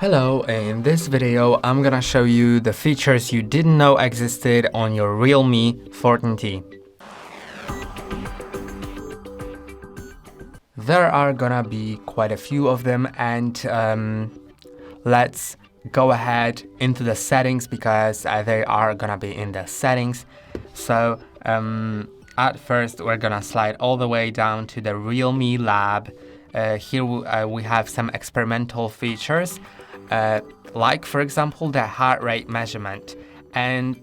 Hello, in this video I'm gonna show you the features you didn't know existed on your Realme 14T. There are gonna be quite a few of them, and let's go ahead into the settings because they are gonna be in the settings. So at first we're gonna slide all the way down to the Realme Lab. Here we have some experimental features. Like for example the heart rate measurement, and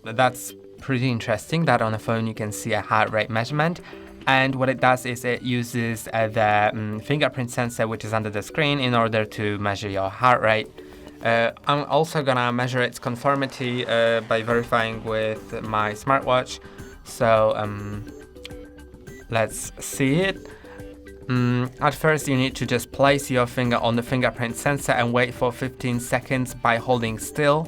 that's pretty interesting that on a phone you can see a heart rate measurement. And what it does is it uses the fingerprint sensor which is under the screen in order to measure your heart rate. I'm also gonna measure its conformity by verifying with my smartwatch. So let's see it. At first you need to just place your finger on the fingerprint sensor and wait for 15 seconds by holding still.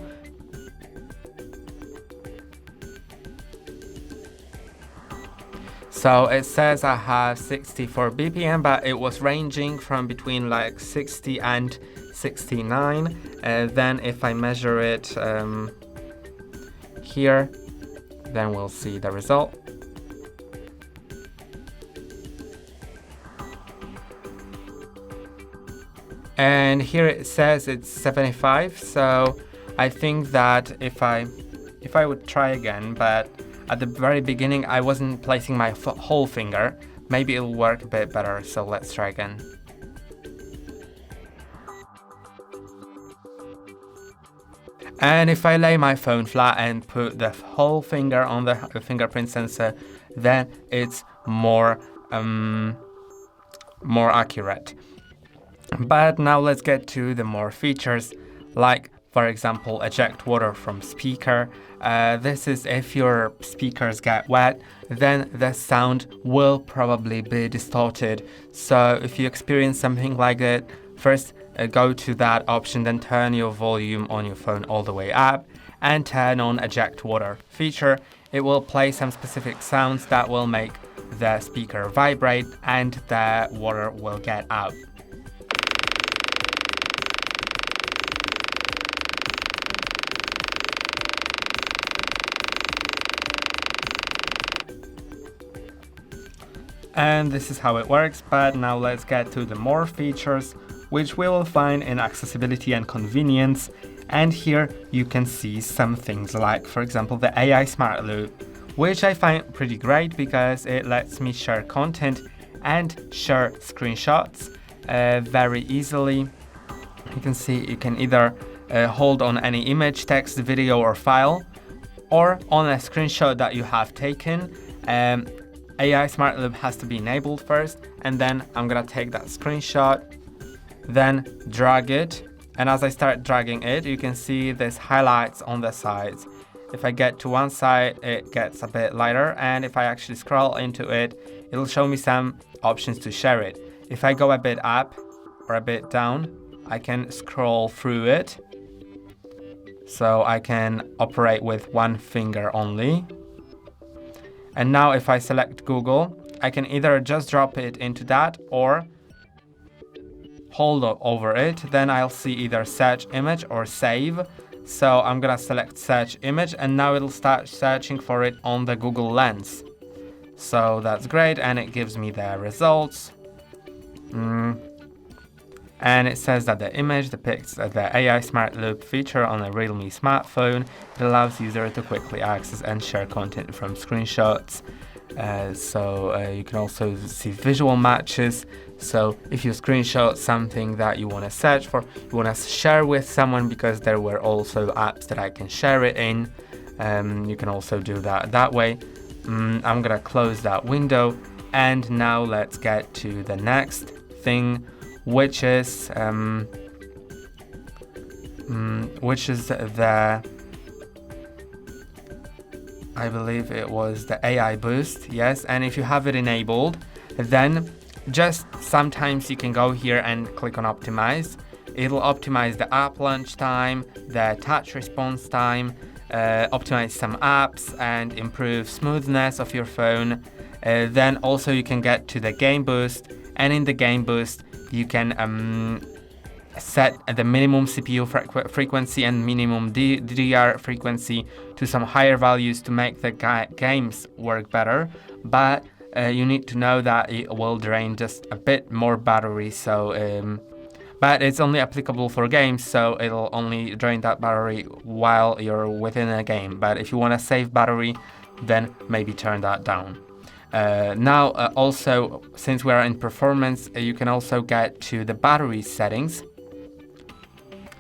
So it says I have 64 BPM, but it was ranging from between like 60 and 69. Then if I measure it here, then we'll see the result. And here it says it's 75, so I think that if I would try again, but at the very beginning I wasn't placing my whole finger, maybe it'll work a bit better, so let's try again. And if I lay my phone flat and put the whole finger on the fingerprint sensor, then it's more accurate. But now let's get to the more features, like for example eject water from speaker. This is if your speakers get wet, then the sound will probably be distorted. So if you experience something like that, first go to that option, then turn your volume on your phone all the way up and turn on eject water feature. It will play some specific sounds that will make the speaker vibrate and the water will get out. And this is how it works, but now let's get to the more features, which we will find in accessibility and convenience. And here you can see some things like, for example, the AI Smart Loop, which I find pretty great because it lets me share content and share screenshots very easily. You can see you can either hold on any image, text, video or file, or on a screenshot that you have taken. AI Smart Loop has to be enabled first, and then I'm gonna take that screenshot, then drag it, and as I start dragging it, you can see this highlights on the sides. If I get to one side, it gets a bit lighter, and if I actually scroll into it, it'll show me some options to share it. If I go a bit up or a bit down, I can scroll through it, so I can operate with one finger only. And now if I select Google, I can either just drop it into that or hold over it. Then I'll see either search image or save. So I'm gonna select search image, and now it'll start searching for it on the Google Lens. So that's great, and it gives me the results. And it says that the image depicts the AI Smart Loop feature on a Realme smartphone. It allows users to quickly access and share content from screenshots. You can also see visual matches. So if you screenshot something that you want to search for, you want to share with someone, because there were also apps that I can share it in. You can also do that way. I'm gonna close that window, and now let's get to the next thing, which is the I believe it was the AI boost. Yes, and if you have it enabled, then just sometimes you can go here and click on optimize. It'll optimize the app launch time, the touch response time, optimize some apps and improve smoothness of your phone. Then also you can get to the game boost, and in the game boost you can set the minimum CPU frequency and minimum DDR frequency to some higher values to make the games work better, but you need to know that it will drain just a bit more battery, so but it's only applicable for games, so it'll only drain that battery while you're within a game. But if you want to save battery, then maybe turn that down. Now, also, since we're in performance, you can also get to the battery settings.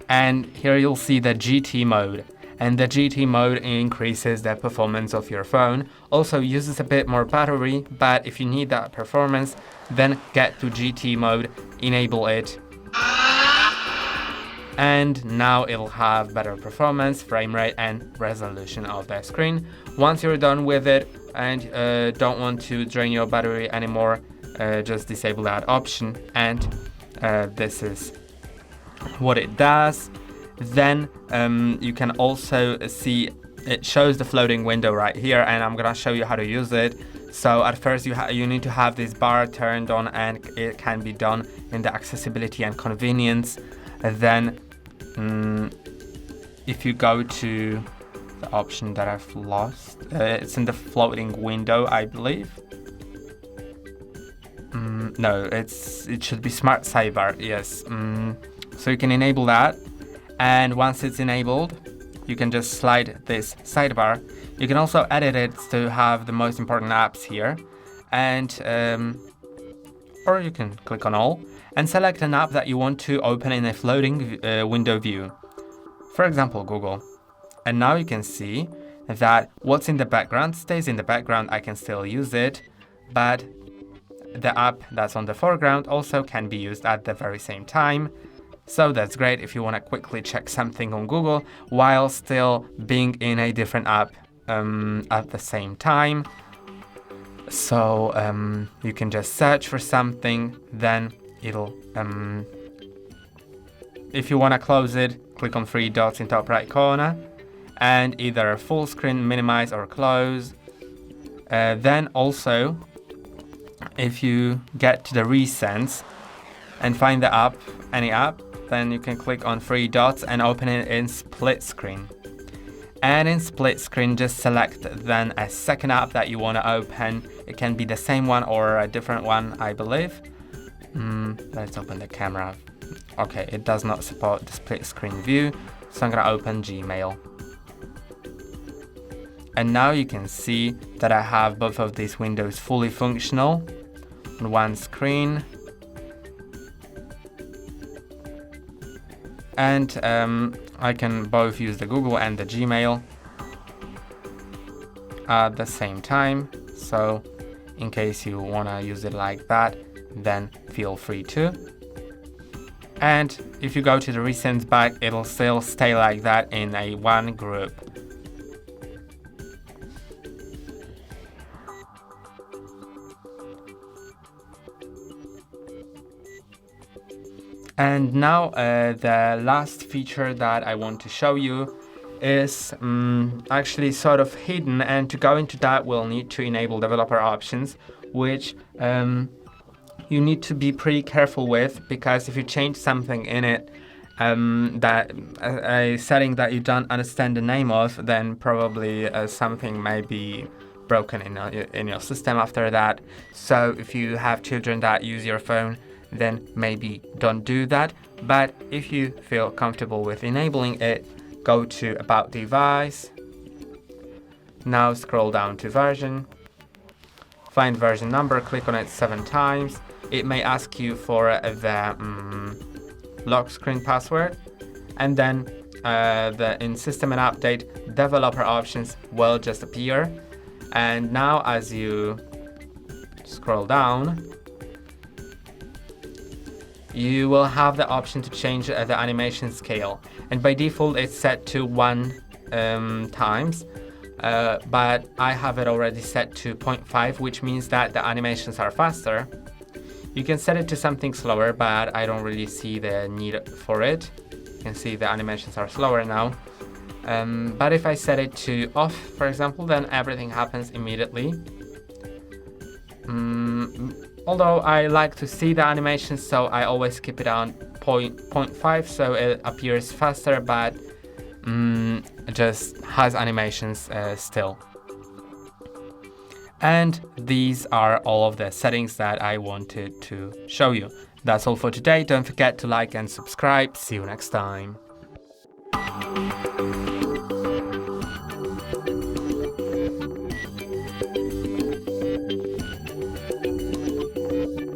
And here you'll see the GT mode. And the GT mode increases the performance of your phone. Also uses a bit more battery, but if you need that performance, then get to GT mode, enable it. And now it'll have better performance, frame rate, and resolution of the screen. Once you're done with it and don't want to drain your battery anymore, just disable that option, and this is what it does. Then you can also see it shows the floating window right here, and I'm gonna show you how to use it. So at first you need to have this bar turned on, and it can be done in the accessibility and convenience. And then if you go to the option that I've lost, it's in the floating window, I believe. No, it should be smart sidebar, yes. So you can enable that, and once it's enabled, you can just slide this sidebar. You can also edit it to have the most important apps here, and or you can click on all and select an app that you want to open in a floating window view. For example, Google. And now you can see that what's in the background stays in the background. I can still use it, but the app that's on the foreground also can be used at the very same time. So that's great if you want to quickly check something on Google while still being in a different app at the same time. So you can just search for something, then it'll if you want to close it, click on three dots in top right corner and either full screen, minimize, or close. Then also, if you get to the recents and find the app, any app, then you can click on three dots and open it in split screen. And in split screen, just select then a second app that you want to open. It can be the same one or a different one, I believe. Let's open the camera. Okay, it does not support the split screen view, so I'm gonna open Gmail. And now you can see that I have both of these windows fully functional on one screen. And I can both use the Google and the Gmail at the same time. So in case you wanna use it like that, then feel free to. And if you go to the recent back, it'll still stay like that in a one group. And now the last feature that I want to show you is actually sort of hidden, and to go into that we'll need to enable developer options, which you need to be pretty careful with, because if you change something in it, that a setting that you don't understand the name of, then probably something may be broken in your system after that. So if you have children that use your phone, then maybe don't do that. But if you feel comfortable with enabling it, go to About Device. Now scroll down to Version. Find version number, click on it 7 times. It may ask you for the lock screen password, and then in System and Update, developer options will just appear. And now as you scroll down, you will have the option to change the animation scale, and by default it's set to 1 times, but I have it already set to 0.5, which means that the animations are faster. You can set it to something slower, but I don't really see the need for it. You can see the animations are slower now. But if I set it to off, for example, then everything happens immediately. Although I like to see the animations, so I always keep it on 0.5 so it appears faster, but it just has animations still. And these are all of the settings that I wanted to show you. That's all for today. Don't forget to like and subscribe. See you next time.